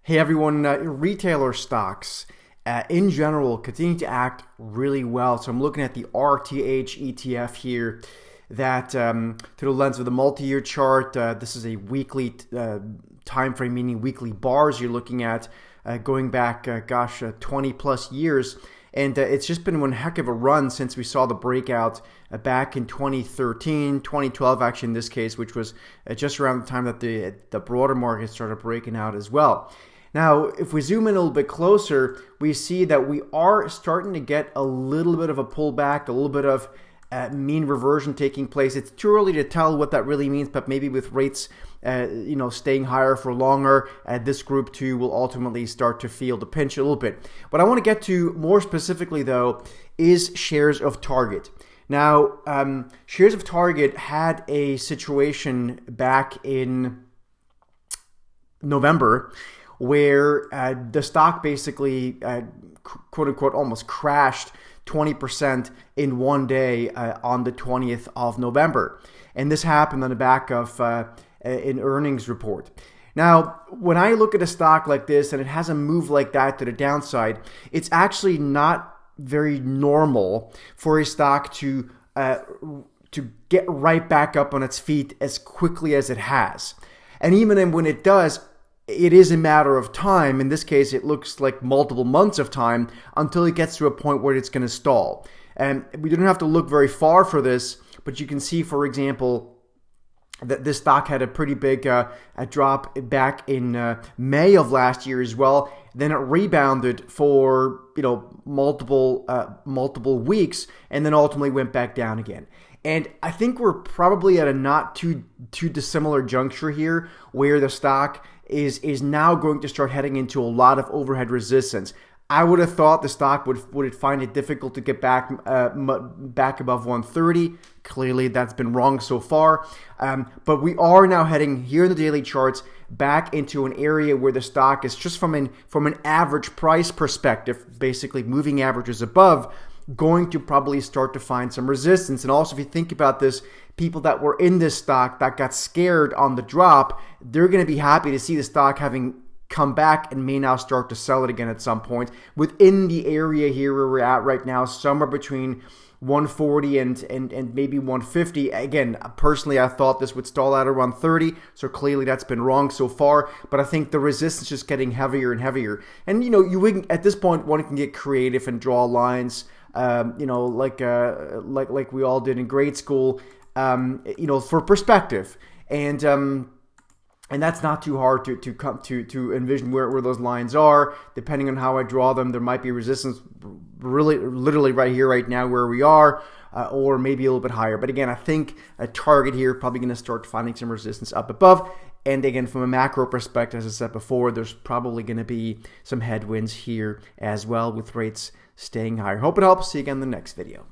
Hey everyone, retailer stocks in general continue to act really well. So I'm looking at the RTH ETF here that through the lens of the multi-year chart. This is a weekly time frame, meaning weekly bars you're looking at going back, 20 plus years. And it's just been one heck of a run since we saw the breakout back in 2013, 2012 actually in this case, which was just around the time that the broader market started breaking out as well. Now, if we zoom in a little bit closer, we see that we are starting to get a little bit of a pullback, a little bit of mean reversion taking place. It's too early to tell what that really means, but maybe with rates staying higher for longer, this group too will ultimately start to feel the pinch a little bit. What I want to get to more specifically though is shares of Target. Now, shares of Target had a situation back in November where the stock basically, quote unquote, almost crashed 20% in one day on the 20th of November. And this happened on the back of an earnings report. Now, when I look at a stock like this and it has a move like that to the downside, it's actually not very normal for a stock to get right back up on its feet as quickly as it has. And even when it does, it is a matter of time. In this case, it looks like multiple months of time until it gets to a point where it's going to stall. And we don't have to look very far for this, but you can see, for example, that this stock had a pretty big a drop back in May of last year as well. Then it rebounded for multiple weeks, and then ultimately went back down again. And I think we're probably at a not too dissimilar juncture here, where the stock is now going to start heading into a lot of overhead resistance. I would have thought the stock would find it difficult to get back above 130. Clearly, that's been wrong so far. But we are now heading here in the daily charts back into an area where the stock is just from an average price perspective, basically moving averages above, going to probably start to find some resistance. And also, if you think about this, people that were in this stock that got scared on the drop, they're going to be happy to see the stock having come back and may now start to sell it again at some point within the area here where we're at right now, somewhere between 140 and maybe 150. Again, personally, I thought this would stall out around 130, so clearly that's been wrong so far. But I think the resistance is just getting heavier and heavier. And you at this point, one can get creative and draw lines, like we all did in grade school, for perspective. And that's not too hard to envision where those lines are. Depending on how I draw them, there might be resistance literally right here, right now where we are, or maybe a little bit higher. But again, I think a target here probably going to start finding some resistance up above. And again, from a macro perspective, as I said before, there's probably going to be some headwinds here as well with rates staying higher. Hope it helps. See you again in the next video.